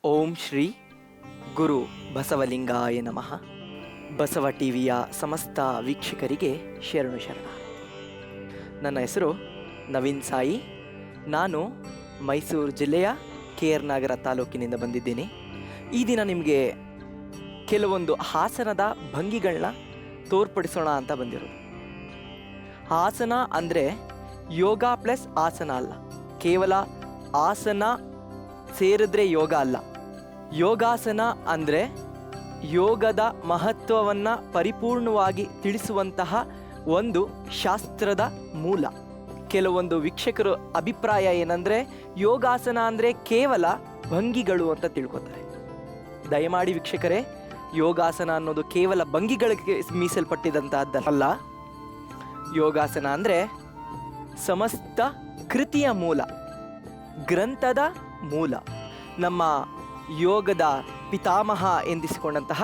ಓಂ ಶ್ರೀ ಗುರು ಬಸವಲಿಂಗಾಯ ನಮಃ. ಬಸವ ಟಿವಿಯ ಸಮಸ್ತ ವೀಕ್ಷಕರಿಗೆ ಶರಣು ಶರಣ. ನನ್ನ ಹೆಸರು ನವೀನ್ ಸಾಯಿ. ನಾನು ಮೈಸೂರು ಜಿಲ್ಲೆಯ KR ನಗರ ತಾಲೂಕಿನಿಂದ ಬಂದಿದ್ದೀನಿ. ಈ ದಿನ ನಿಮಗೆ ಕೆಲವೊಂದು ಆಸನದ ಭಂಗಿಗಳನ್ನ ತೋರ್ಪಡಿಸೋಣ ಅಂತ ಬಂದಿರೋದು. ಆಸನ ಅಂದರೆ ಯೋಗ ಪ್ಲಸ್ ಆಸನ ಅಲ್ಲ, ಕೇವಲ ಆಸನ ಸೇರಿದ್ರೆ ಯೋಗ ಅಲ್ಲ. ಯೋಗಾಸನ ಅಂದರೆ ಯೋಗದ ಮಹತ್ವವನ್ನು ಪರಿಪೂರ್ಣವಾಗಿ ತಿಳಿಸುವಂತಹ ಒಂದು ಶಾಸ್ತ್ರದ ಮೂಲ. ಕೆಲವೊಂದು ವೀಕ್ಷಕರು ಅಭಿಪ್ರಾಯ ಏನಂದರೆ ಯೋಗಾಸನ ಅಂದರೆ ಕೇವಲ ಭಂಗಿಗಳು ಅಂತ ತಿಳ್ಕೊತಾರೆ. ದಯಮಾಡಿ ವೀಕ್ಷಕರೇ, ಯೋಗಾಸನ ಅನ್ನೋದು ಕೇವಲ ಭಂಗಿಗಳಿಗೆ ಮೀಸಲ್ಪಟ್ಟಿದಂತಹದ್ದಲ್ಲ. ಯೋಗಾಸನ ಅಂದರೆ ಸಮಸ್ತ ಕೃತಿಯ ಮೂಲ, ಗ್ರಂಥದ ಮೂಲ. ನಮ್ಮ ಯೋಗದ ಪಿತಾಮಹ ಎಂದಿಸಿಕೊಂಡಂತಹ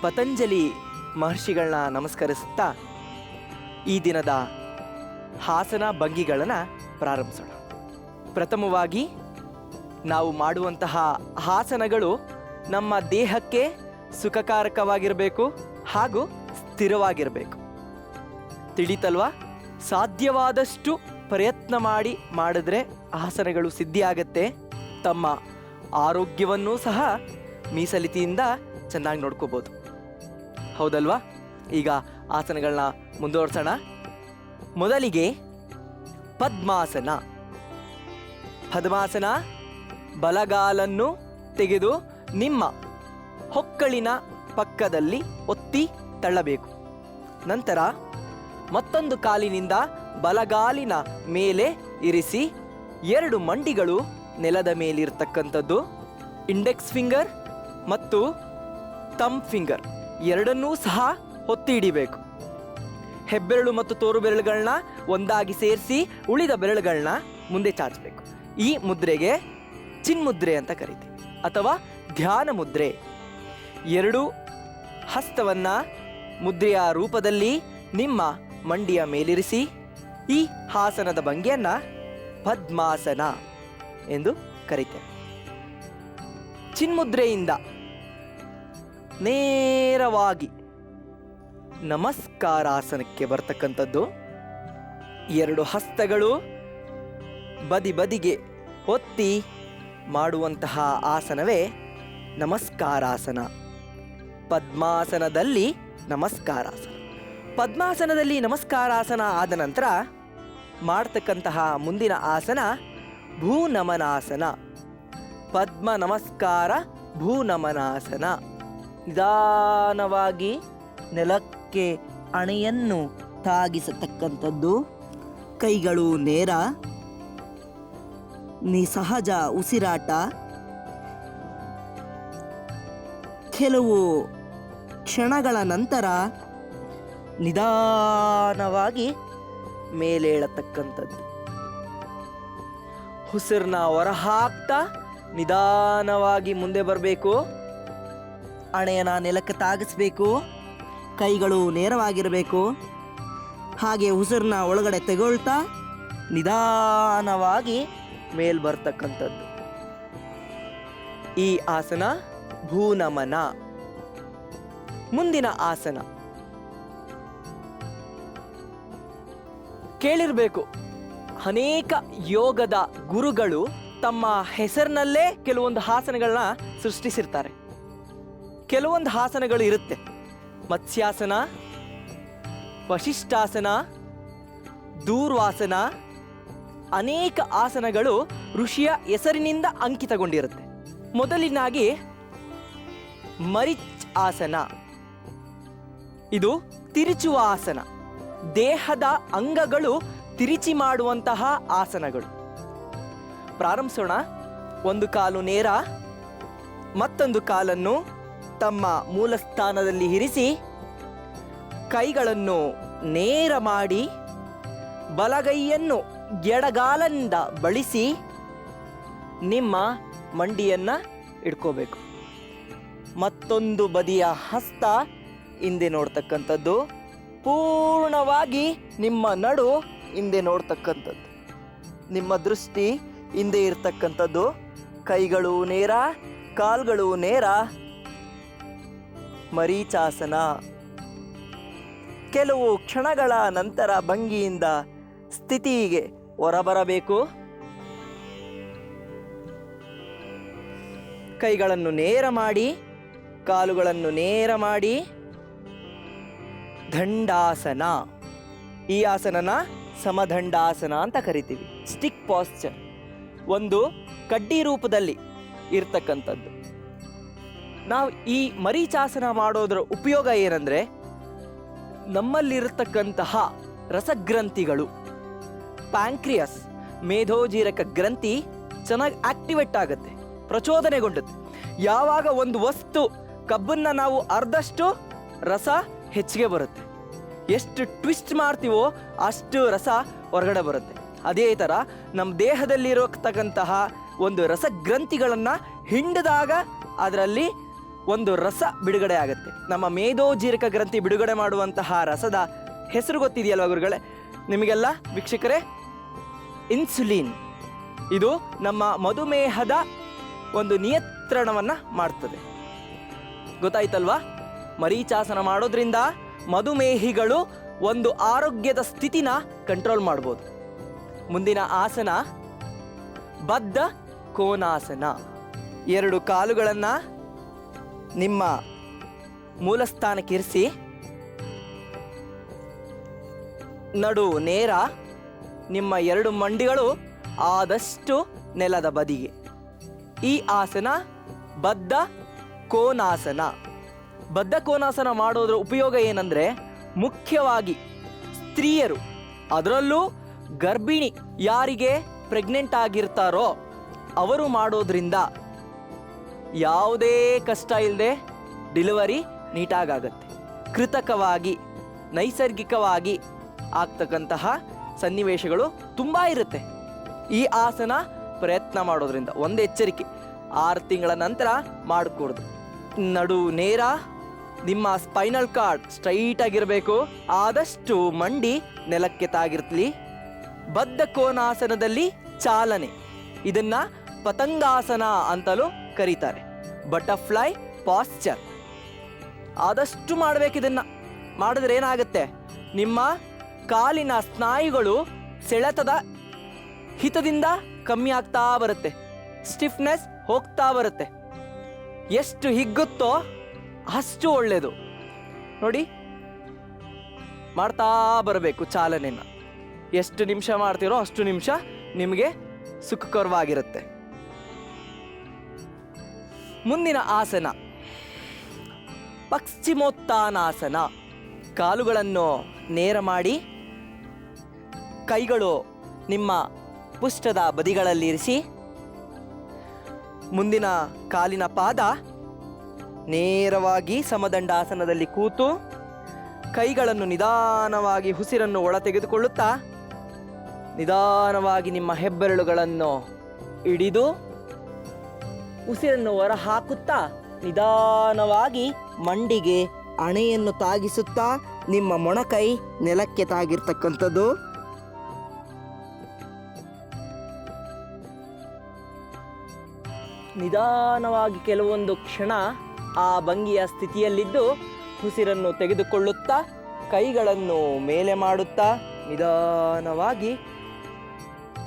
ಪತಂಜಲಿ ಮಹರ್ಷಿಗಳನ್ನ ನಮಸ್ಕರಿಸುತ್ತಾ ಈ ದಿನದ ಆಸನ ಭಂಗಿಗಳನ್ನು ಪ್ರಾರಂಭಿಸೋಣ. ಪ್ರಥಮವಾಗಿ ನಾವು ಮಾಡುವಂತಹ ಆಸನಗಳು ನಮ್ಮ ದೇಹಕ್ಕೆ ಸುಖಕಾರಕವಾಗಿರಬೇಕು ಹಾಗೂ ಸ್ಥಿರವಾಗಿರಬೇಕು. ತಿಳಿತಲ್ವಾ? ಸಾಧ್ಯವಾದಷ್ಟು ಪ್ರಯತ್ನ ಮಾಡಿದ್ರೆ ಆಸನಗಳು ಸಿದ್ಧಿಯಾಗತ್ತೆ. ತಮ್ಮ ಆರೋಗ್ಯವನ್ನೂ ಸಹ ಮೀಸಲಿತಿಯಿಂದ ಚೆನ್ನಾಗಿ ನೋಡ್ಕೋಬೋದು, ಹೌದಲ್ವಾ? ಈಗ ಆಸನಗಳನ್ನ ಮುಂದುವರ್ಸೋಣ. ಮೊದಲಿಗೆ ಪದ್ಮಾಸನ. ಪದ್ಮಾಸನ, ಬಲಗಾಲನ್ನು ತೆಗೆದು ನಿಮ್ಮ ಹೊಕ್ಕಳಿನ ಪಕ್ಕದಲ್ಲಿ ಒತ್ತಿ ತಳ್ಳಬೇಕು. ನಂತರ ಮತ್ತೊಂದು ಕಾಲಿನಿಂದ ಬಲಗಾಲಿನ ಮೇಲೆ ಇರಿಸಿ 2 ಮಂಡಿಗಳು ನೆಲದ ಮೇಲಿರ್ತಕ್ಕಂಥದ್ದು. ಇಂಡೆಕ್ಸ್ ಫಿಂಗರ್ ಮತ್ತು ಥಂಬ್ ಫಿಂಗರ್ ಎರಡನ್ನೂ ಸಹ ಒತ್ತಿ ಹಿಡಿಬೇಕು. ಹೆಬ್ಬೆರಳು ಮತ್ತು ತೋರು ಬೆರಳುಗಳನ್ನ ಒಂದಾಗಿ ಸೇರಿಸಿ ಉಳಿದ ಬೆರಳುಗಳನ್ನ ಮುಂದೆ ಚಾಚಬೇಕು. ಈ ಮುದ್ರೆಗೆ ಚಿನ್ಮುದ್ರೆ ಅಂತ ಕರಿತೀವಿ ಅಥವಾ ಧ್ಯಾನ ಮುದ್ರೆ. 2 ಹಸ್ತವನ್ನು ಮುದ್ರೆಯ ರೂಪದಲ್ಲಿ ನಿಮ್ಮ ಮಂಡಿಯ ಮೇಲಿರಿಸಿ ಈ ಆಸನದ ಭಂಗಿಯನ್ನು ಪದ್ಮಾಸನ ಎಂದು ಕರೀತೇವೆ. ಚಿನ್ಮುದ್ರೆಯಿಂದ ನೇರವಾಗಿ ನಮಸ್ಕಾರಾಸನಕ್ಕೆ ಬರ್ತಕ್ಕಂಥದ್ದು. 2 ಹಸ್ತಗಳು ಬದಿಗೆ ಒತ್ತಿ ಮಾಡುವಂತಹ ಆಸನವೇ ನಮಸ್ಕಾರಾಸನ. ಪದ್ಮಾಸನದಲ್ಲಿ ನಮಸ್ಕಾರಾಸನ. ಪದ್ಮಾಸನದಲ್ಲಿ ನಮಸ್ಕಾರಾಸನ ಆದ ನಂತರ ಮಾಡ್ತಕ್ಕಂತಹ ಮುಂದಿನ ಆಸನ ಭೂನಮನಾಸನ. ಪದ್ಮ ನಮಸ್ಕಾರ, ಭೂನಮನಾಸನ. ನಿಧಾನವಾಗಿ ನೆಲಕ್ಕೆ ಅಣೆಯನ್ನು ತಾಗಿಸತಕ್ಕಂಥದ್ದು. ಕೈಗಳು ನೇರ, ನಿಸಹಜ ಉಸಿರಾಟ. ಕೆಲವು ಕ್ಷಣಗಳ ನಂತರ ನಿಧಾನವಾಗಿ ಮೇಲೇಳತಕ್ಕಂಥದ್ದು. ಉಸಿರನ್ನ ಹೊರಹಾಕ್ತಾ ನಿಧಾನವಾಗಿ ಮುಂದೆ ಬರಬೇಕು. ಅಣೆಯನ್ನ ನೆಲಕ್ಕೆ ತಾಗಿಸ್ಬೇಕು. ಕೈಗಳು ನೇರವಾಗಿರಬೇಕು. ಹಾಗೆ ಉಸಿರನ್ನ ಒಳಗಡೆ ತೆಗೊಳ್ತಾ ನಿಧಾನವಾಗಿ ಮೇಲ್ ಬರ್ತಕ್ಕಂಥದ್ದು. ಈ ಆಸನ ಭೂನಮನ. ಮುಂದಿನ ಆಸನ ಕೇಳಿರಬೇಕು, ಅನೇಕ ಯೋಗದ ಗುರುಗಳು ತಮ್ಮ ಹೆಸರಿನಲ್ಲೇ ಕೆಲವೊಂದು ಆಸನಗಳನ್ನ ಸೃಷ್ಟಿಸಿರ್ತಾರೆ. ಕೆಲವೊಂದು ಆಸನಗಳು ಇರುತ್ತೆ. ಮತ್ಸ್ಯಾಸನ, ವಶಿಷ್ಠಾಸನ, ದೂರ್ವಾಸನ, ಅನೇಕ ಆಸನಗಳು ಋಷಿಯ ಹೆಸರಿನಿಂದ ಅಂಕಿತಗೊಂಡಿರುತ್ತೆ. ಮೊದಲಿನಾಗಿ ಮರಿಚ್ ಆಸನ. ಇದು ತಿರುಚುವ ಆಸನ. ದೇಹದ ಅಂಗಗಳು ತಿರುಚಿ ಮಾಡುವಂತಹ ಆಸನಗಳು. ಪ್ರಾರಂಭಿಸೋಣ. ಒಂದು ಕಾಲು ನೇರ, ಮತ್ತೊಂದು ಕಾಲನ್ನು ತಮ್ಮ ಮೂಲ ಸ್ಥಾನದಲ್ಲಿ ಇರಿಸಿ ಕೈಗಳನ್ನು ನೇರ ಮಾಡಿ ಬಲಗೈಯನ್ನು ಎಡಗಾಲಿನಿಂದ ಬಳಸಿ ನಿಮ್ಮ ಮಂಡಿಯನ್ನು ಇಟ್ಕೋಬೇಕು. ಮತ್ತೊಂದು ಬದಿಯ ಹಸ್ತ ಹಿಂದೆ ನೋಡ್ತಕ್ಕಂಥದ್ದು. ಪೂರ್ಣವಾಗಿ ನಿಮ್ಮ ನಡು ಹಿಂದೆ ನೋಡ್ತಕ್ಕಂಥದ್ದು. ನಿಮ್ಮ ದೃಷ್ಟಿ ಹಿಂದೆ ಇರ್ತಕ್ಕಂಥದ್ದು. ಕೈಗಳು ನೇರ, ಕಾಲ್ಗಳು ನೇರ, ಮರೀಚಾಸನ. ಕೆಲವು ಕ್ಷಣಗಳ ನಂತರ ಭಂಗಿಯಿಂದ ಸ್ಥಿತಿಗೆ ಹೊರಬರಬೇಕು. ಕೈಗಳನ್ನು ನೇರ ಮಾಡಿ, ಕಾಲುಗಳನ್ನು ನೇರ ಮಾಡಿ ದಂಡಾಸನ. ಈ ಆಸನನ ಸಮದಂಡಾಸನ ಅಂತ ಕರಿತೀವಿ. ಸ್ಟಿಕ್ ಪಾಸ್ಚರ್, ಒಂದು ಕಡ್ಡಿ ರೂಪದಲ್ಲಿ ಇರ್ತಕ್ಕಂಥದ್ದು. ನಾವು ಈ ಮರೀಚಾಸನ ಮಾಡೋದ್ರ ಉಪಯೋಗ ಏನಂದರೆ, ನಮ್ಮಲ್ಲಿರತಕ್ಕಂತಹ ರಸಗ್ರಂಥಿಗಳು, ಪ್ಯಾಂಕ್ರಿಯಸ್, ಮೇಧೋಜೀರಕ ಗ್ರಂಥಿ ಚೆನ್ನಾಗಿ ಆಕ್ಟಿವೇಟ್ ಆಗುತ್ತೆ, ಪ್ರಚೋದನೆಗೊಂಡುತ್ತೆ. ಯಾವಾಗ ಒಂದು ವಸ್ತು ಕಬ್ಬನ್ನು ನಾವು ಅರ್ಧಷ್ಟು ರಸ ಹೆಚ್ಚಿಗೆ ಬರುತ್ತೆ. ಎಷ್ಟು ಟ್ವಿಸ್ಟ್ ಮಾಡ್ತೀವೋ ಅಷ್ಟು ರಸ ಹೊರಗಡೆ ಬರುತ್ತೆ. ಅದೇ ಥರ ನಮ್ಮ ದೇಹದಲ್ಲಿರತಕ್ಕಂತಹ ಒಂದು ರಸಗ್ರಂಥಿಗಳನ್ನು ಹಿಂಡಿದಾಗ ಅದರಲ್ಲಿ ಒಂದು ರಸ ಬಿಡುಗಡೆ ಆಗುತ್ತೆ. ನಮ್ಮ ಮೇಧೋಜೀರಕ ಗ್ರಂಥಿ ಬಿಡುಗಡೆ ಮಾಡುವಂತಹ ರಸದ ಹೆಸರು ಗೊತ್ತಿದೆಯಲ್ವ ಗುರುಗಳೇ ನಿಮಗೆಲ್ಲ ವೀಕ್ಷಕರೇ? ಇನ್ಸುಲಿನ್. ಇದು ನಮ್ಮ ಮಧುಮೇಹದ ಒಂದು ನಿಯಂತ್ರಣವನ್ನು ಮಾಡ್ತದೆ. ಗೊತ್ತಾಯ್ತಲ್ವಾ? ಮರೀಚಾಸನ ಮಾಡೋದ್ರಿಂದ ಮಧುಮೇಹಿಗಳು ಒಂದು ಆರೋಗ್ಯದ ಸ್ಥಿತಿನ ಕಂಟ್ರೋಲ್ ಮಾಡ್ಬೋದು. ಮುಂದಿನ ಆಸನ ಬದ್ಧ ಕೋನಾಸನ. ಎರಡು ಕಾಲುಗಳನ್ನು ನಿಮ್ಮ ಮೂಲಸ್ಥಾನಕ್ಕಿರಿಸಿ, ನಡು ನೇರ, ನಿಮ್ಮ ಎರಡು ಮಂಡಿಗಳು ಆದಷ್ಟು ನೆಲದ ಬದಿಗೆ. ಈ ಆಸನ ಬದ್ಧ ಕೋನಾಸನ. ಬದ್ಧ ಕೋನಾಸನ ಮಾಡೋದ್ರ ಉಪಯೋಗ ಏನಂದರೆ, ಮುಖ್ಯವಾಗಿ ಸ್ತ್ರೀಯರು, ಅದರಲ್ಲೂ ಗರ್ಭಿಣಿ ಯಾರಿಗೆ ಪ್ರೆಗ್ನೆಂಟ್ ಆಗಿರ್ತಾರೋ ಅವರು ಮಾಡೋದ್ರಿಂದ ಯಾವುದೇ ಕಷ್ಟ ಇಲ್ಲದೆ ಡೆಲಿವರಿ ನೀಟಾಗತ್ತೆ. ಕೃತಕವಾಗಿ ನೈಸರ್ಗಿಕವಾಗಿ ಆಗ್ತಕ್ಕಂತಹ ಸನ್ನಿವೇಶಗಳು ತುಂಬ ಇರುತ್ತೆ. ಈ ಆಸನ ಪ್ರಯತ್ನ ಮಾಡೋದ್ರಿಂದ ಒಂದು ಎಚ್ಚರಿಕೆ, 6 ತಿಂಗಳ ನಂತರ ಮಾಡಿಕೊಡ್ದು. ನಡು ನೇರ, ನಿಮ್ಮ ಸ್ಪೈನಲ್ ಕಾರ್ಡ್ ಸ್ಟ್ರೈಟ್ ಆಗಿರಬೇಕು, ಆದಷ್ಟು ಮಂಡಿ ನೆಲಕ್ಕೆ ತಾಗಿರ್ಲಿ. ಬದ್ಧ ಕೋನಾಸನದಲ್ಲಿ ಚಾಲನೆ, ಇದನ್ನ ಪತಂಗಾಸನ ಅಂತಲೂ ಕರೀತಾರೆ. Butterfly Pasteur. ಆದಷ್ಟು ಮಾಡಬೇಕು. ಇದನ್ನ ಮಾಡಿದ್ರೆ ಏನಾಗುತ್ತೆ, ನಿಮ್ಮ ಕಾಲಿನ ಸ್ನಾಯುಗಳು ಸೆಳೆತದ ಹಿತದಿಂದ ಕಮ್ಮಿ ಆಗ್ತಾ ಬರುತ್ತೆ, ಸ್ಟಿಫ್ನೆಸ್ ಹೋಗ್ತಾ ಬರುತ್ತೆ. ಎಷ್ಟು ಹಿಗ್ಗುತ್ತೋ ಅಷ್ಟು ಒಳ್ಳೆಯದು. ನೋಡಿ, ಮಾಡ್ತಾ ಬರಬೇಕು ಚಾಲನೆನ. ಎಷ್ಟು ನಿಮಿಷ ಮಾಡ್ತೀರೋ ಅಷ್ಟು ನಿಮಿಷ ನಿಮಗೆ ಸುಖಕರವಾಗಿರುತ್ತೆ. ಮುಂದಿನ ಆಸನ ಪಶ್ಚಿಮೋತ್ತಾನಾಸನ. ಕಾಲುಗಳನ್ನು ನೇರ ಮಾಡಿ, ಕೈಗಳು ನಿಮ್ಮ ಪುಷ್ಟದ ಬದಿಗಳಲ್ಲಿರಿಸಿ, ಮುಂದಿನ ಕಾಲಿನ ಪಾದ ನೇರವಾಗಿ ಸಮದಂಡಾಸನದಲ್ಲಿ ಕೂತು, ಕೈಗಳನ್ನು ನಿಧಾನವಾಗಿ ಉಸಿರನ್ನು ಒಳ ತೆಗೆದುಕೊಳ್ಳುತ್ತಾ ನಿಧಾನವಾಗಿ ನಿಮ್ಮ ಹೆಬ್ಬೆರಳುಗಳನ್ನು ಹಿಡಿದು ಉಸಿರನ್ನು ಹೊರ ಹಾಕುತ್ತಾ ನಿಧಾನವಾಗಿ ಮಂಡಿಗೆ ಹಣೆಯನ್ನು ತಾಗಿಸುತ್ತಾ ನಿಮ್ಮ ಮೊಣಕೈ ನೆಲಕ್ಕೆ ತಾಗಿರ್ತಕ್ಕಂಥದ್ದು. ನಿಧಾನವಾಗಿ ಕೆಲವೊಂದು ಕ್ಷಣ ಆ ಭಂಗಿಯ ಸ್ಥಿತಿಯಲ್ಲಿದ್ದು ಉಸಿರನ್ನು ತೆಗೆದುಕೊಳ್ಳುತ್ತಾ ಕೈಗಳನ್ನು ಮೇಲೆ ಮಾಡುತ್ತಾ ನಿಧಾನವಾಗಿ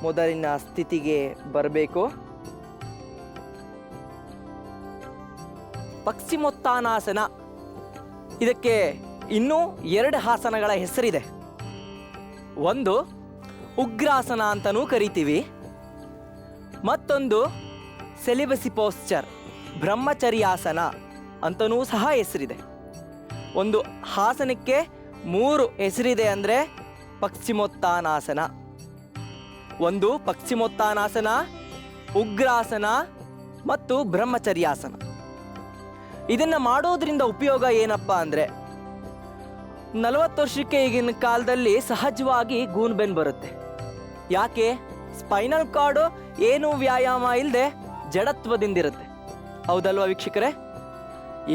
ಮೊದಲಿನ ಸ್ಥಿತಿಗೆ ಬರಬೇಕು. ಪಶ್ಚಿಮೋತ್ತಾನಾಸನ, ಇದಕ್ಕೆ ಇನ್ನೂ 2 ಆಸನಗಳ ಹೆಸರಿದೆ. ಒಂದು ಉಗ್ರಾಸನ ಅಂತಲೂ ಕರಿತೀವಿ, ಮತ್ತೊಂದು ಸೆಲಿಬಸಿ ಪೋಸ್ಚರ್, ಬ್ರಹ್ಮಚರ್ಯಾಸನ ಅಂತಲೂ ಸಹ ಹೆಸರಿದೆ. ಒಂದು ಆಸನಕ್ಕೆ 3 ಹೆಸರಿದೆ ಅಂದರೆ ಪಶ್ಚಿಮೋತ್ತಾನಾಸನ. ಒಂದು ಪಶ್ಚಿಮೋತ್ತಾನಾಸನ, ಉಗ್ರಾಸನ ಮತ್ತು ಬ್ರಹ್ಮಚರ್ಯಾಸನ. ಇದನ್ನು ಮಾಡೋದ್ರಿಂದ ಉಪಯೋಗ ಏನಪ್ಪ ಅಂದರೆ, 40 ವರ್ಷಕ್ಕೆ ಈಗಿನ ಕಾಲದಲ್ಲಿ ಸಹಜವಾಗಿ ಗೂನ್ಬೆನ್ ಬರುತ್ತೆ. ಯಾಕೆ? ಸ್ಪೈನಲ್ ಕಾರ್ಡು ಏನೂ ವ್ಯಾಯಾಮ ಇಲ್ಲದೆ ಜಡತ್ವದಿಂದಿರುತ್ತೆ. ಹೌದಲ್ವಾ ವೀಕ್ಷಕರೇ?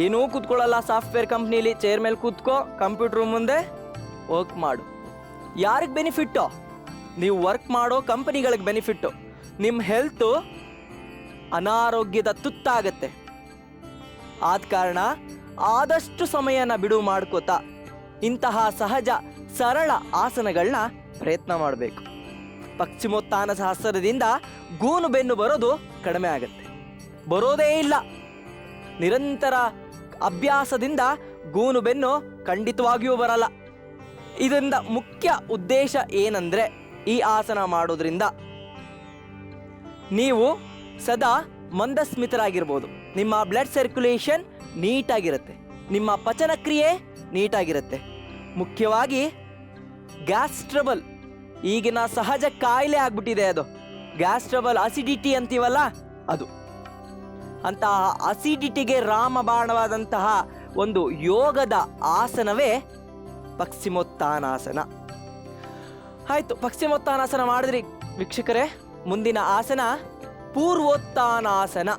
ಏನೂ ಕೂತ್ಕೊಳ್ಳಲ್ಲ, ಸಾಫ್ಟ್ವೇರ್ ಕಂಪ್ನೀಲಿ ಚೇರ್ ಮೇಲೆ ಕೂತ್ಕೋ, ಕಂಪ್ಯೂಟರ್ ಮುಂದೆ ವರ್ಕ್ ಮಾಡು. ಯಾರಿಗೆ ಬೆನಿಫಿಟ್ಟು? ನೀವು ವರ್ಕ್ ಮಾಡೋ ಕಂಪನಿಗಳಿಗೆ ಬೆನಿಫಿಟ್ಟು. ನಿಮ್ಮ ಹೆಲ್ತು ಅನಾರೋಗ್ಯದ ತುತ್ತಾಗತ್ತೆ. ಆದ ಕಾರಣ ಆದಷ್ಟು ಸಮಯನ ಬಿಡುವು ಮಾಡ್ಕೋತಾ ಇಂತಹ ಸಹಜ ಸರಳ ಆಸನಗಳನ್ನ ಪ್ರಯತ್ನ ಮಾಡಬೇಕು. ಪಶ್ಚಿಮೋತ್ಥಾನಾಸನದಿಂದ ಗೂನು ಬೆನ್ನು ಬರೋದು ಕಡಿಮೆ ಆಗುತ್ತೆ, ಬರೋದೇ ಇಲ್ಲ. ನಿರಂತರ ಅಭ್ಯಾಸದಿಂದ ಗೂನು ಬೆನ್ನು ಖಂಡಿತವಾಗಿಯೂ ಬರಲ್ಲ. ಇದರಿಂದ ಮುಖ್ಯ ಉದ್ದೇಶ ಏನಂದರೆ, ಈ ಆಸನ ಮಾಡೋದ್ರಿಂದ ನೀವು ಸದಾ ಮಂದಸ್ಮಿತರಾಗಿರ್ಬೋದು, ನಿಮ್ಮ ಬ್ಲಡ್ ಸರ್ಕ್ಯುಲೇಷನ್ ನೀಟಾಗಿರುತ್ತೆ, ನಿಮ್ಮ ಪಚನ ಕ್ರಿಯೆ ನೀಟಾಗಿರುತ್ತೆ. ಮುಖ್ಯವಾಗಿ ಗ್ಯಾಸ್ ಟ್ರಬಲ್, ಈಗಿನ ಸಹಜ ಕಾಯಿಲೆ ಆಗ್ಬಿಟ್ಟಿದೆ ಅದು, ಗ್ಯಾಸ್ ಟ್ರಬಲ್, ಅಸಿಡಿಟಿ ಅಂತೀವಲ್ಲ ಅದು. ಅಂತಹ ಅಸಿಡಿಟಿಗೆ ರಾಮಬಾಣವಾದಂತಹ ಒಂದು ಯೋಗದ ಆಸನವೇ ಪಶ್ಚಿಮೋತ್ಥಾನಾಸನ. ಆಯಿತು, ಪಶ್ಚಿಮೋತ್ಥಾನಾಸನ ಮಾಡಿದ್ರಿ ವೀಕ್ಷಕರೇ. ಮುಂದಿನ ಆಸನ ಪೂರ್ವೋತ್ಥಾನಾಸನ.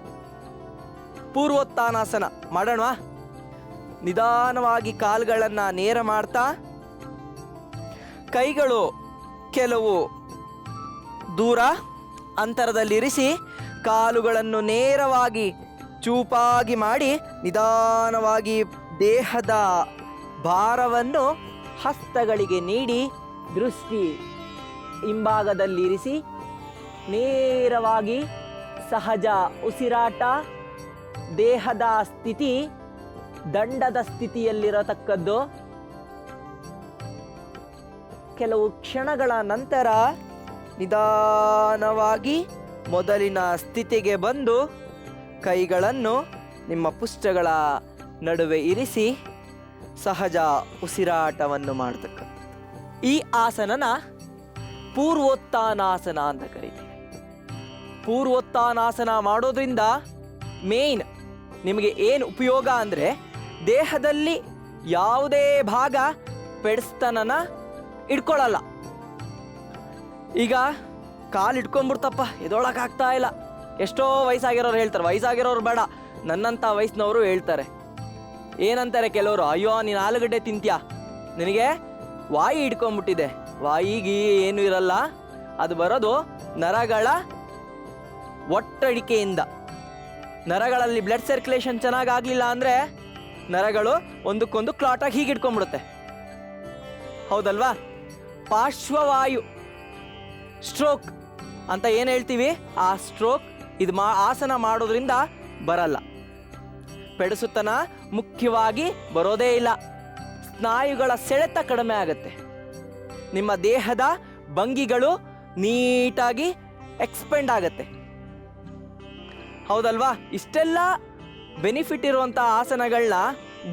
ಪೂರ್ವೋತ್ಥಾನಾಸನ ಮಾಡೋಣವಾ? ನಿಧಾನವಾಗಿ ಕಾಲುಗಳನ್ನು ನೇರ ಮಾಡ್ತಾ ಕೈಗಳು ಕೆಲವು ದೂರ ಅಂತರದಲ್ಲಿರಿಸಿ ಕಾಲುಗಳನ್ನು ನೇರವಾಗಿ ಚೂಪಾಗಿ ಮಾಡಿ ನಿಧಾನವಾಗಿ ದೇಹದ ಭಾರವನ್ನು ಹಸ್ತಗಳಿಗೆ ನೀಡಿ ದೃಷ್ಟಿ ಹಿಂಭಾಗದಲ್ಲಿರಿಸಿ ನೇರವಾಗಿ ಸಹಜ ಉಸಿರಾಟ, ದೇಹದ ಸ್ಥಿತಿ ದಂಡದ ಸ್ಥಿತಿಯಲ್ಲಿರತಕ್ಕದ್ದು. ಕೆಲವು ಕ್ಷಣಗಳ ನಂತರ ನಿಧಾನವಾಗಿ ಮೊದಲಿನ ಸ್ಥಿತಿಗೆ ಬಂದು ಕೈಗಳನ್ನು ನಿಮ್ಮ ಪುಷ್ಟಗಳ ನಡುವೆ ಇರಿಸಿ ಸಹಜ ಉಸಿರಾಟವನ್ನು ಮಾಡತಕ್ಕದ್ದು. ಈ ಆಸನನ ಪೂರ್ವೋತ್ಥಾನಾಸನ ಅಂತ ಕರೀತೀವಿ. ಪೂರ್ವೋತ್ಥಾನಾಸನ ಮಾಡೋದ್ರಿಂದ ಮೇನ್ ನಿಮಗೆ ಏನು ಉಪಯೋಗ ಅಂದರೆ, ದೇಹದಲ್ಲಿ ಯಾವುದೇ ಭಾಗ ಪೆಡ್ಸ್ತನನ ಇಟ್ಕೊಳ್ಳಲ್ಲ. ಈಗ ಕಾಲು ಇಟ್ಕೊಂಡ್ಬಿಡ್ತಪ್ಪ, ಎದೊಳಕ್ಕಾಗ್ತಾ ಇಲ್ಲ. ಎಷ್ಟೋ ವಯಸ್ಸಾಗಿರೋರು ಹೇಳ್ತಾರೆ, ವಯಸ್ಸಾಗಿರೋರು ಬೇಡ, ನನ್ನಂಥ ವಯಸ್ಸಿನವರು ಹೇಳ್ತಾರೆ. ಏನಂತಾರೆ ಕೆಲವರು, ಅಯ್ಯೋ ನೀನು ಆಲೂಗಡ್ಡೆ ತಿಂತ್ಯಾ, ನಿನಗೆ ವಾಯಿ ಹಿಡ್ಕೊಂಡ್ಬಿಟ್ಟಿದೆ. ವಾಯಿಗೆ ಏನೂ ಇರಲ್ಲ, ಅದು ಬರೋದು ನರಗಳ ಒಟ್ಟಡಿಕೆಯಿಂದ. ನರಗಳಲ್ಲಿ ಬ್ಲಡ್ ಸರ್ಕ್ಯುಲೇಷನ್ ಚೆನ್ನಾಗಾಗಲಿಲ್ಲ ಅಂದರೆ ನರಗಳು ಒಂದಕ್ಕೊಂದು ಕ್ಲಾಟಾಗಿ ಹೀಗೆ ಇಟ್ಕೊಂಡ್ಬಿಡುತ್ತೆ, ಹೌದಲ್ವಾ? ಪಾರ್ಶ್ವವಾಯು, ಸ್ಟ್ರೋಕ್ ಅಂತ ಏನು ಹೇಳ್ತೀವಿ, ಆ ಸ್ಟ್ರೋಕ್ ಇದು ಆಸನ ಮಾಡೋದ್ರಿಂದ ಬರಲ್ಲ. ಪೆಡಸುತನ ಮುಖ್ಯವಾಗಿ ಬರೋದೇ ಇಲ್ಲ. ಸ್ನಾಯುಗಳ ಸೆಳೆತ ಕಡಿಮೆ ಆಗುತ್ತೆ, ನಿಮ್ಮ ದೇಹದ ಭಂಗಿಗಳು ನೀಟಾಗಿ ಎಕ್ಸ್ಪೆಂಡ್ ಆಗುತ್ತೆ, ಹೌದಲ್ವಾ? ಇಷ್ಟೆಲ್ಲ ಬೆನಿಫಿಟ್ ಇರುವಂಥ ಆಸನಗಳನ್ನ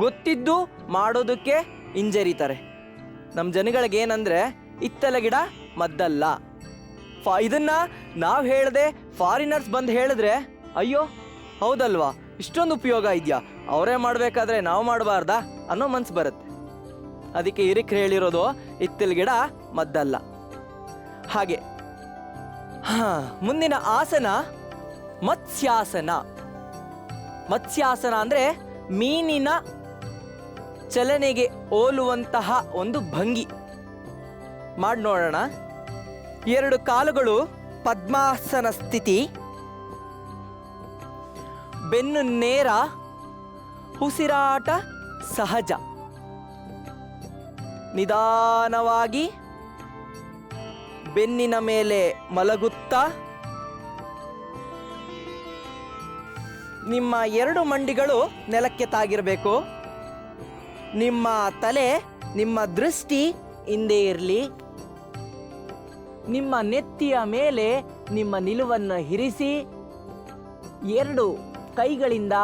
ಗೊತ್ತಿದ್ದು ಮಾಡೋದಕ್ಕೆ ಹಿಂಜರಿತಾರೆ. ನಮ್ಮ ಜನಗಳಿಗೆ ಏನಂದರೆ, ಇತ್ತಲ ಗಿಡ ಮದ್ದಲ್ಲ. ಇದನ್ನು ನಾವು ಹೇಳದೆ ಫಾರಿನರ್ಸ್ ಬಂದು ಹೇಳಿದ್ರೆ, ಅಯ್ಯೋ ಹೌದಲ್ವಾ, ಇಷ್ಟೊಂದು ಉಪಯೋಗ ಇದೆಯಾ, ಅವರೇ ಮಾಡಬೇಕಾದ್ರೆ ನಾವು ಮಾಡಬಾರ್ದಾ ಅನ್ನೋ ಮನಸ್ಸು ಬರುತ್ತೆ. ಅದಕ್ಕೆ ಹಿರಿಕರು ಹೇಳಿರೋದು, ಇತ್ತಲ ಗಿಡ ಮದ್ದಲ್ಲ. ಹಾಗೆ ಮುಂದಿನ ಆಸನ ಮತ್ಸ್ಯಾಸನ. ಮತ್ಸ್ಯಾಸನ ಅಂದರೆ ಮೀನಿನ ಚಲನೆಗೆ ಹೋಲುವಂತಹ ಒಂದು ಭಂಗಿ. ಮಾಡಿ ನೋಡೋಣ. ಎರಡು ಕಾಲುಗಳು ಪದ್ಮಾಸನ ಸ್ಥಿತಿ, ಬೆನ್ನು ನೇರ, ಉಸಿರಾಟ ಸಹಜ. ನಿಧಾನವಾಗಿ ಬೆನ್ನಿನ ಮೇಲೆ ಮಲಗುತ್ತಾ ನಿಮ್ಮ ಎರಡು ಮಂಡಿಗಳು ನೆಲಕ್ಕೆ ತಾಗಿರಬೇಕು. ನಿಮ್ಮ ತಲೆ, ನಿಮ್ಮ ದೃಷ್ಟಿ ಹಿಂದೆ ಇರಲಿ. ನಿಮ್ಮ ನೆತ್ತಿಯ ಮೇಲೆ ನಿಮ್ಮ ನಿಲುವನ್ನು ಇರಿಸಿ ಎರಡು ಕೈಗಳಿಂದ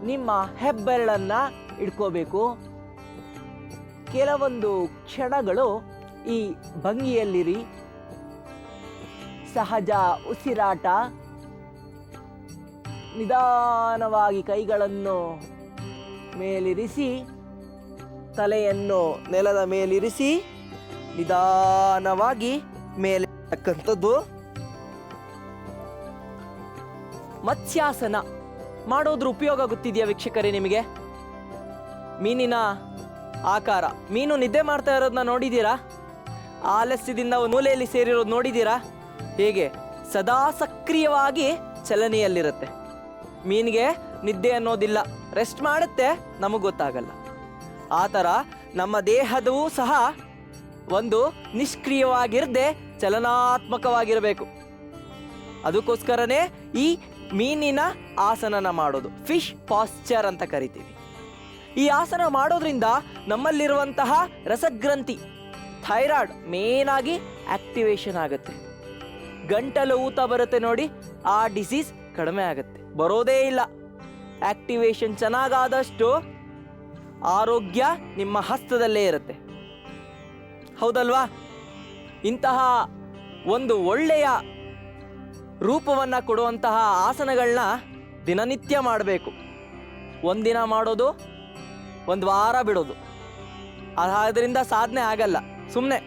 ನಿಮ್ಮ ಹೆಬ್ಬೆರಳನ್ನು ಇಟ್ಕೋಬೇಕು. ಕೆಲವೊಂದು ಕ್ಷಣಗಳು ಈ ಭಂಗಿಯಲ್ಲಿರಿ. ಸಹಜ ಉಸಿರಾಟ. ನಿಧಾನವಾಗಿ ಕೈಗಳನ್ನು ಮೇಲಿರಿಸಿ, ತಲೆಯನ್ನು ನೆಲದ ಮೇಲಿರಿಸಿ ನಿಧಾನವಾಗಿ ಮೇಲೆ ತಕ್ಕಂಥದ್ದು. ಮತ್ಸ್ಯಾಸನ ಮಾಡೋದ್ರ ಉಪಯೋಗ ಗೊತ್ತಿದೆಯಾ ವೀಕ್ಷಕರೇ ನಿಮಗೆ? ಮೀನಿನ ಆಕಾರ, ಮೀನು ನಿದ್ದೆ ಮಾಡ್ತಾ ಇರೋದನ್ನ ನೋಡಿದ್ದೀರಾ? ಆಲಸ್ಯದಿಂದ ಮೂಲೆಯಲ್ಲಿ ಸೇರಿರೋದು ನೋಡಿದ್ದೀರಾ? ಹೇಗೆ ಸದಾ ಸಕ್ರಿಯವಾಗಿ ಚಲನೆಯಲ್ಲಿರುತ್ತೆ. ಮೀನಿಗೆ ನಿದ್ದೆ ಅನ್ನೋದಿಲ್ಲ, ರೆಸ್ಟ್ ಮಾಡುತ್ತೆ, ನಮಗೆ ಗೊತ್ತಾಗಲ್ಲ. ಆ ಥರ ನಮ್ಮ ದೇಹದೂ ಸಹ ಒಂದು ನಿಷ್ಕ್ರಿಯವಾಗಿರದೆ ಚಲನಾತ್ಮಕವಾಗಿರಬೇಕು. ಅದಕ್ಕೋಸ್ಕರನೇ ಈ ಮೀನಿನ ಆಸನನ ಮಾಡೋದು, ಫಿಶ್ ಪಾಶ್ಚರ್ ಅಂತ ಕರಿತೀವಿ. ಈ ಆಸನ ಮಾಡೋದ್ರಿಂದ ನಮ್ಮಲ್ಲಿರುವಂತಹ ರಸಗ್ರಂಥಿ ಥೈರಾಯ್ಡ್ ಮೇನಾಗಿ ಆಕ್ಟಿವೇಶನ್ ಆಗುತ್ತೆ. ಗಂಟಲು ಊತ ಬರುತ್ತೆ ನೋಡಿ, ಆ ಡಿಸೀಸ್ ಕಡಿಮೆ ಆಗುತ್ತೆ, ಬರೋದೇ ಇಲ್ಲ. ಆಕ್ಟಿವೇಶನ್ ಚೆನ್ನಾಗಾದಷ್ಟು ಆರೋಗ್ಯ ನಿಮ್ಮ ಹಸ್ತದಲ್ಲೇ ಇರುತ್ತೆ. ಹೌದಲ್ವಾ? ಇಂತಹ ಒಂದು ಒಳ್ಳೆಯ ರೂಪವನ್ನು ಕೊಡುವಂತಹ ಆಸನಗಳನ್ನ ದಿನನಿತ್ಯ ಮಾಡಬೇಕು. ಒಂದಿನ ಮಾಡೋದು, ಒಂದು ವಾರ ಬಿಡೋದು, ಅದರಿಂದ ಸಾಧನೆ ಆಗಲ್ಲ. ಸುಮ್ಮನೆ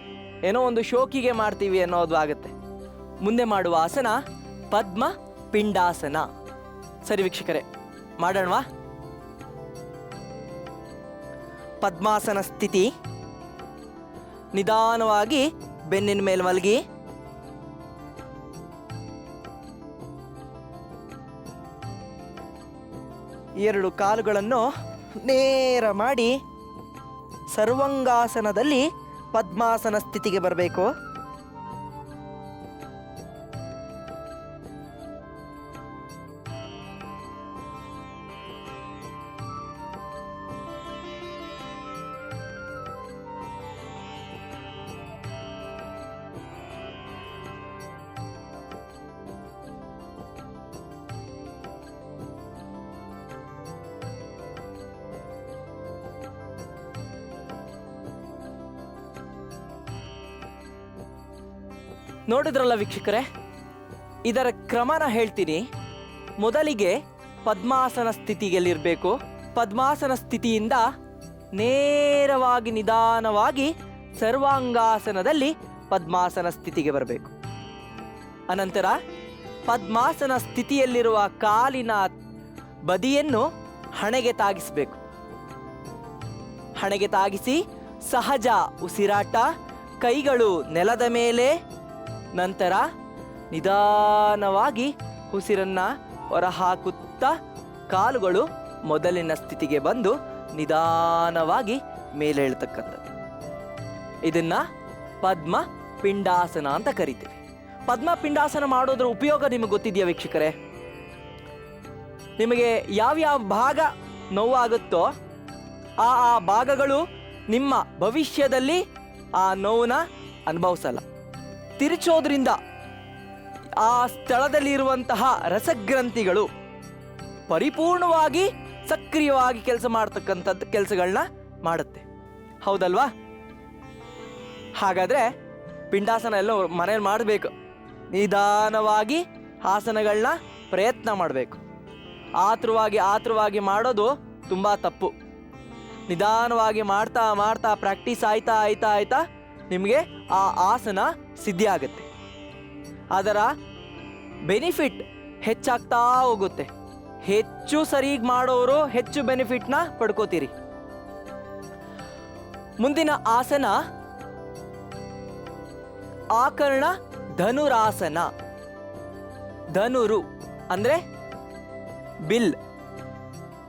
ಏನೋ ಒಂದು ಶೋಕಿಗೆ ಮಾಡ್ತೀವಿ ಅನ್ನೋದು ಆಗುತ್ತೆ. ಮುಂದೆ ಮಾಡುವ ಆಸನ ಪದ್ಮ ಪಿಂಡಾಸನ. ಸರಿ ವೀಕ್ಷಕರೇ, ಮಾಡೋಣವಾ? ಪದ್ಮಾಸನ ಸ್ಥಿತಿ. ನಿಧಾನವಾಗಿ ಬೆನ್ನಿನ ಮೇಲೆ ಮಲಗಿ, ಎರಡು ಕಾಲುಗಳನ್ನು ನೇರ ಮಾಡಿ ಸರ್ವಾಂಗಾಸನದಲ್ಲಿ ಪದ್ಮಾಸನ ಸ್ಥಿತಿಗೆ ಬರಬೇಕು. ನೋಡಿದ್ರಲ್ಲ ವೀಕ್ಷಕರೇ, ಇದರ ಕ್ರಮನ ಹೇಳ್ತೀನಿ. ಮೊದಲಿಗೆ ಪದ್ಮಾಸನ ಸ್ಥಿತಿಯಲ್ಲಿರಬೇಕು. ಪದ್ಮಾಸನ ಸ್ಥಿತಿಯಿಂದ ನೇರವಾಗಿ ನಿಧಾನವಾಗಿ ಸರ್ವಾಂಗಾಸನದಲ್ಲಿ ಪದ್ಮಾಸನ ಸ್ಥಿತಿಗೆ ಬರಬೇಕು. ಅನಂತರ ಪದ್ಮಾಸನ ಸ್ಥಿತಿಯಲ್ಲಿರುವ ಕಾಲಿನ ಬದಿಯನ್ನು ಹಣೆಗೆ ತಾಗಿಸಬೇಕು. ಹಣೆಗೆ ತಾಗಿಸಿ ಸಹಜ ಉಸಿರಾಟ, ಕೈಗಳು ನೆಲದ ಮೇಲೆ. ನಂತರ ನಿಧಾನವಾಗಿ ಉಸಿರನ್ನು ಹೊರಹಾಕುತ್ತಾ ಕಾಲುಗಳು ಮೊದಲಿನ ಸ್ಥಿತಿಗೆ ಬಂದು ನಿಧಾನವಾಗಿ ಮೇಲೆ ಹೇಳ್ತಕ್ಕಂಥದ್ದು. ಇದನ್ನ ಪದ್ಮ ಪಿಂಡಾಸನ ಅಂತ ಕರಿತೀವಿ. ಪದ್ಮ ಪಿಂಡಾಸನ ಮಾಡೋದ್ರ ಉಪಯೋಗ ನಿಮಗೆ ಗೊತ್ತಿದೆಯಾ ವೀಕ್ಷಕರೇ? ನಿಮಗೆ ಯಾವ್ಯಾವ ಭಾಗ ನೋವಾಗುತ್ತೋ ಆ ಭಾಗಗಳು ನಿಮ್ಮ ಭವಿಷ್ಯದಲ್ಲಿ ಆ ನೋವನ್ನ ಅನುಭವಿಸಲ್ಲ. ತಿರುಚೋದ್ರಿಂದ ಆ ಸ್ಥಳದಲ್ಲಿ ಇರುವಂತಹ ರಸಗ್ರಂಥಿಗಳು ಪರಿಪೂರ್ಣವಾಗಿ ಸಕ್ರಿಯವಾಗಿ ಕೆಲಸ ಮಾಡ್ತಕ್ಕಂಥದ್ದು ಕೆಲಸಗಳನ್ನ ಮಾಡುತ್ತೆ. ಹೌದಲ್ವಾ? ಹಾಗಾದರೆ ಪಿಂಡಾಸನ ಎಲ್ಲ ಮನೇಲಿ ಮಾಡಬೇಕು. ನಿಧಾನವಾಗಿ ಆಸನಗಳನ್ನ ಪ್ರಯತ್ನ ಮಾಡಬೇಕು. ಆತುರವಾಗಿ ಮಾಡೋದು ತುಂಬ ತಪ್ಪು. ನಿಧಾನವಾಗಿ ಮಾಡ್ತಾ ಮಾಡ್ತಾ ಪ್ರಾಕ್ಟೀಸ್ ಆಯ್ತಾ ನಿಮಗೆ ಆ ಆಸನ ಸಿದ್ಧಿ ಆಗುತ್ತೆ. ಅದರ ಬೆನಿಫಿಟ್ ಹೆಚ್ಚಾಗ್ತಾ ಹೋಗುತ್ತೆ. ಹೆಚ್ಚು ಸರಿಯಾಗಿ ಮಾಡೋರು ಹೆಚ್ಚು ಬೆನಿಫಿಟ್ನ ಪಡ್ಕೋತೀರಿ. ಮುಂದಿನ ಆಸನ ಆಕರ್ಣ ಧನುರಾಸನ. ಧನುರು ಅಂದರೆ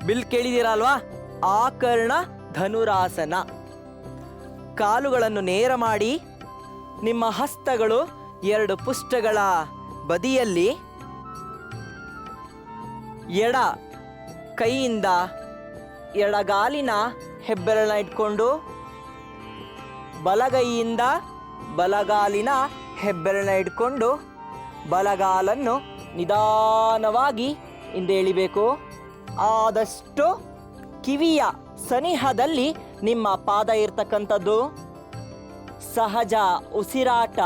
ಬಿಲ್ ಕೇಳಿದಿರಲ್ವಾ? ಆಕರ್ಣ ಧನುರಾಸನ. ಕಾಲುಗಳನ್ನು ನೇರ ಮಾಡಿ ನಿಮ್ಮ ಹಸ್ತಗಳು ಎರಡು ಪುಷ್ಟಗಳ ಬದಿಯಲ್ಲಿ, ಎಡ ಕೈಯಿಂದ ಎಡಗಾಲಿನ ಹೆಬ್ಬೆರಳನ್ನ ಇಟ್ಕೊಂಡು ಬಲಗೈಯಿಂದ ಬಲಗಾಲಿನ ಹೆಬ್ಬೆರಳನ್ನ ಇಟ್ಕೊಂಡು ಬಲಗಾಲನ್ನು ನಿಧಾನವಾಗಿ ಹಿಂದೆ ಎಳಿಬೇಕು. ಆದಷ್ಟು ಕಿವಿಯ ಸನಿಹದಲ್ಲಿ ನಿಮ್ಮ ಪಾದ ಇರ್ತಕ್ಕಂಥದ್ದು. ಸಹಜ ಉಸಿರಾಟ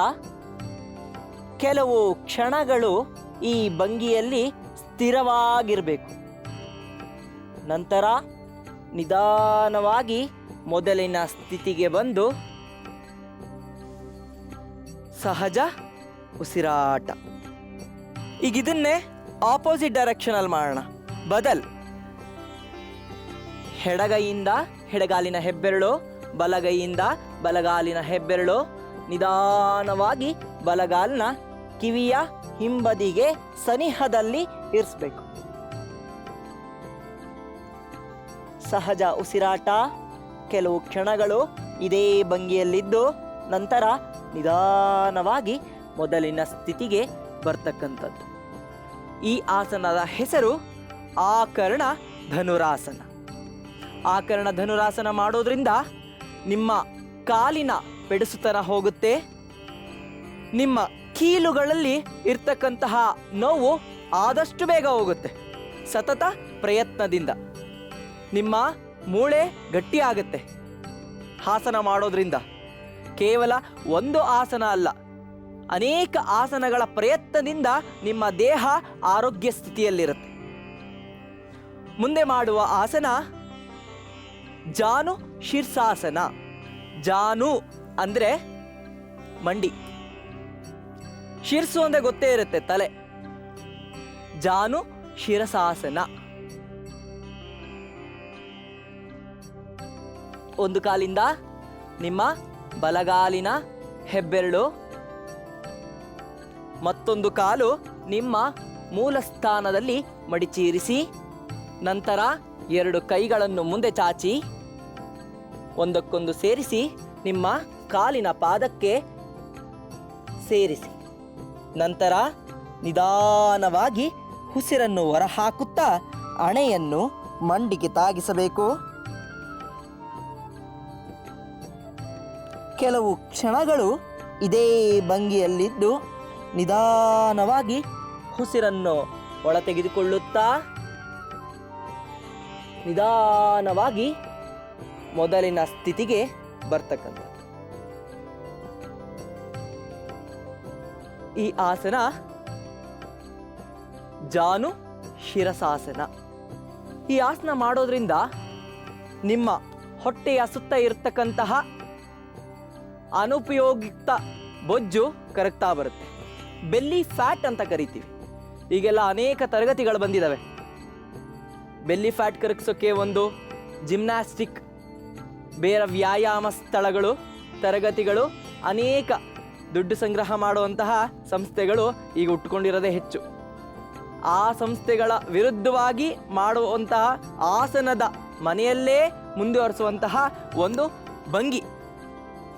ಕೆಲವು ಕ್ಷಣಗಳು ಈ ಭಂಗಿಯಲ್ಲಿ ಸ್ಥಿರವಾಗಿರಬೇಕು. ನಂತರ ನಿಧಾನವಾಗಿ ಮೊದಲಿನ ಸ್ಥಿತಿಗೆ ಬಂದು ಸಹಜ ಉಸಿರಾಟ. ಈಗ ಇದನ್ನೇ ಆಪೋಸಿಟ್ ಡೈರೆಕ್ಷನಲ್ಲಿ ಮಾಡೋಣ. ಎಡಗೈಯಿಂದ ಎಡಗಾಲಿನ ಹೆಬ್ಬೆರಳು, ಬಲಗೈಯಿಂದ ಬಲಗಾಲಿನ ಹೆಬ್ಬೆರಳು. ನಿಧಾನವಾಗಿ ಬಲಗಾಲನ್ನ ಕಿವಿಯ ಹಿಂಬದಿಗೆ ಸನಿಹದಲ್ಲಿ ಇರಿಸ್ಬೇಕು. ಸಹಜ ಉಸಿರಾಟ, ಕೆಲವು ಕ್ಷಣಗಳು ಇದೇ ಭಂಗಿಯಲ್ಲಿದ್ದು ನಂತರ ನಿಧಾನವಾಗಿ ಮೊದಲಿನ ಸ್ಥಿತಿಗೆ ಬರ್ತಕ್ಕಂಥದ್ದು. ಈ ಆಸನದ ಹೆಸರು ಆಕರ್ಣ ಧನುರಾಸನ. ಆಕರ್ಣ ಧನುರಾಸನ ಮಾಡೋದ್ರಿಂದ ನಿಮ್ಮ ಕಾಲಿನ ಪೆಡಸುತನ ಹೋಗುತ್ತೆ. ನಿಮ್ಮ ಕೀಲುಗಳಲ್ಲಿ ಇರ್ತಕ್ಕಂತಹ ನೋವು ಆದಷ್ಟು ಬೇಗ ಹೋಗುತ್ತೆ. ಸತತ ಪ್ರಯತ್ನದಿಂದ ನಿಮ್ಮ ಮೂಳೆ ಗಟ್ಟಿಯಾಗುತ್ತೆ. ಆಸನ ಮಾಡೋದ್ರಿಂದ ಕೇವಲ ಒಂದು ಆಸನ ಅಲ್ಲ, ಅನೇಕ ಆಸನಗಳ ಪ್ರಯತ್ನದಿಂದ ನಿಮ್ಮ ದೇಹ ಆರೋಗ್ಯ ಸ್ಥಿತಿಯಲ್ಲಿರುತ್ತೆ. ಮುಂದೆ ಮಾಡುವ ಆಸನ ಜಾನು ಶೀರ್ಷಾಸನ. ಜಾನು ಅಂದರೆ ಮಂಡಿ, ಶಿರ್ಸು ಅಂದರೆ ಗೊತ್ತೇ ಇರುತ್ತೆ ತಲೆ. ಜಾನು ಶಿರಸಾಸನ. ಒಂದು ಕಾಲಿಂದ ನಿಮ್ಮ ಬಲಗಾಲಿನ ಹೆಬ್ಬೆರಳು, ಮತ್ತೊಂದು ಕಾಲು ನಿಮ್ಮ ಮೂಲ ಸ್ಥಾನದಲ್ಲಿ ಮಡಿಚೀರಿಸಿ, ನಂತರ ಎರಡು ಕೈಗಳನ್ನು ಮುಂದೆ ಚಾಚಿ ಒಂದಕ್ಕೊಂದು ಸೇರಿಸಿ ನಿಮ್ಮ ಕಾಲಿನ ಪಾದಕ್ಕೆ ಸೇರಿಸಿ, ನಂತರ ನಿಧಾನವಾಗಿ ಉಸಿರನ್ನು ಹೊರಹಾಕುತ್ತಾ ಹಣೆಯನ್ನು ಮಂಡಿಗೆ ತಾಗಿಸಬೇಕು. ಕೆಲವು ಕ್ಷಣಗಳು ಇದೇ ಭಂಗಿಯಲ್ಲಿದ್ದು ನಿಧಾನವಾಗಿ ಉಸಿರನ್ನು ಒಳ ತೆಗೆದುಕೊಳ್ಳುತ್ತಾ ನಿಧಾನವಾಗಿ ಮೊದಲಿನ ಸ್ಥಿತಿಗೆ ಬರ್ತಕ್ಕಂಥದ್ದು. ಈ ಆಸನ ಜಾನು ಶಿರಸಾಸನ. ಈ ಆಸನ ಮಾಡೋದ್ರಿಂದ ನಿಮ್ಮ ಹೊಟ್ಟೆಯ ಸುತ್ತ ಇರತಕ್ಕಂತಹ ಅನುಪಯೋಗಿತ ಬೊಜ್ಜು ಕರಗ್ತಾ ಬರುತ್ತೆ. ಬೆಲ್ಲಿ ಫ್ಯಾಟ್ ಅಂತ ಕರಿತೀವಿ. ಈಗೆಲ್ಲ ಅನೇಕ ತರಗತಿಗಳು ಬಂದಿದ್ದಾವೆ. ಬೆಲ್ಲಿ ಫ್ಯಾಟ್ ಕರಗಿಸೋಕ್ಕೆ ಒಂದು ಜಿಮ್ನಾಸ್ಟಿಕ್, ಬೇರೆ ವ್ಯಾಯಾಮ ಸ್ಥಳಗಳು, ತರಗತಿಗಳು, ಅನೇಕ ದುಡ್ಡು ಸಂಗ್ರಹ ಮಾಡುವಂತಹ ಸಂಸ್ಥೆಗಳು ಈಗ ಹುಟ್ಟುಕೊಂಡಿರೋದೇ ಹೆಚ್ಚು. ಆ ಸಂಸ್ಥೆಗಳ ವಿರುದ್ಧವಾಗಿ ಮಾಡುವಂತಹ ಆಸನದ ಮನೆಯಲ್ಲೇ ಮುಂದುವರಿಸುವಂತಹ ಒಂದು ಭಂಗಿ.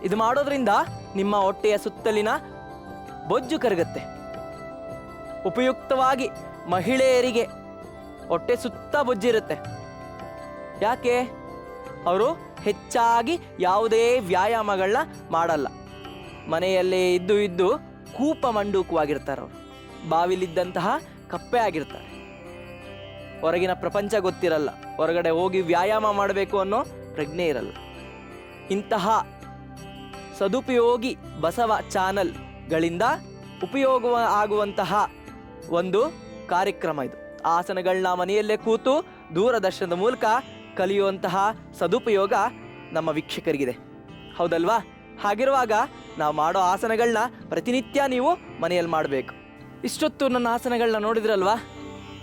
ಇದು ಮಾಡೋದ್ರಿಂದ ನಿಮ್ಮ ಹೊಟ್ಟೆಯ ಸುತ್ತಲಿನ ಬೊಜ್ಜು ಕರಗುತ್ತೆ. ಉಪಯುಕ್ತವಾಗಿ ಮಹಿಳೆಯರಿಗೆ ಹೊಟ್ಟೆ ಸುತ್ತ ಬೊಜ್ಜಿರುತ್ತೆ. ಯಾಕೆ? ಅವರು ಹೆಚ್ಚಾಗಿ ಯಾವುದೇ ವ್ಯಾಯಾಮಗಳನ್ನ ಮಾಡಲ್ಲ. ಮನೆಯಲ್ಲೇ ಇದ್ದು ಕೂಪ ಮಂಡೂಕವಾಗಿರ್ತಾರೆ. ಅವರು ಬಾವಿಲಿದ್ದಂತಹ ಕಪ್ಪೆ ಆಗಿರ್ತಾರೆ. ಹೊರಗಿನ ಪ್ರಪಂಚ ಗೊತ್ತಿರಲ್ಲ, ಹೊರಗಡೆ ಹೋಗಿ ವ್ಯಾಯಾಮ ಮಾಡಬೇಕು ಅನ್ನೋ ಪ್ರಜ್ಞೆ ಇರಲ್ಲ. ಇಂತಹ ಸದುಪಯೋಗಿ ಬಸವ ಚಾನಲ್ಗಳಿಂದ ಉಪಯೋಗ ಆಗುವಂತಹ ಒಂದು ಕಾರ್ಯಕ್ರಮ ಇದು. ಆಸನಗಳನ್ನ ಮನೆಯಲ್ಲೇ ಕೂತು ದೂರದರ್ಶನದ ಮೂಲಕ ಕಲಿಯುವಂತಹ ಸದುಪಯೋಗ ನಮ್ಮ ವೀಕ್ಷಕರಿಗಿದೆ, ಹೌದಲ್ವಾ? ಹಾಗಿರುವಾಗ ನಾವು ಮಾಡೋ ಆಸನಗಳನ್ನ ಪ್ರತಿನಿತ್ಯ ನೀವು ಮನೆಯಲ್ಲಿ ಮಾಡಬೇಕು. ಇಷ್ಟೊತ್ತು ನನ್ನ ಆಸನಗಳನ್ನ ನೋಡಿದ್ರಲ್ವಾ?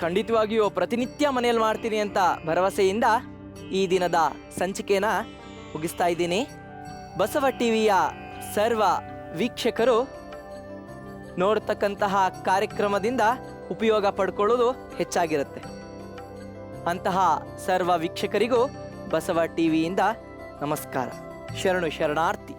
ಖಂಡಿತವಾಗಿಯೂ ಪ್ರತಿನಿತ್ಯ ಮನೆಯಲ್ಲಿ ಮಾಡ್ತೀನಿ ಅಂತ ಭರವಸೆಯಿಂದ ಈ ದಿನದ ಸಂಚಿಕೆನ ಮುಗಿಸ್ತಾ ಇದ್ದೀನಿ. ಬಸವ ಟಿವಿಯ ಸರ್ವ ವೀಕ್ಷಕರು ನೋಡ್ತಕ್ಕಂತಹ ಕಾರ್ಯಕ್ರಮದಿಂದ ಉಪಯೋಗ ಪಡ್ಕೊಳ್ಳೋದು ಹೆಚ್ಚಾಗಿರುತ್ತೆ. ಅಂತಹ ಸರ್ವ ವೀಕ್ಷಕರಿಗೂ ಬಸವ ಟಿವಿಯಿಂದ ನಮಸ್ಕಾರ, ಶರಣು ಶರಣಾರ್ಥಿ.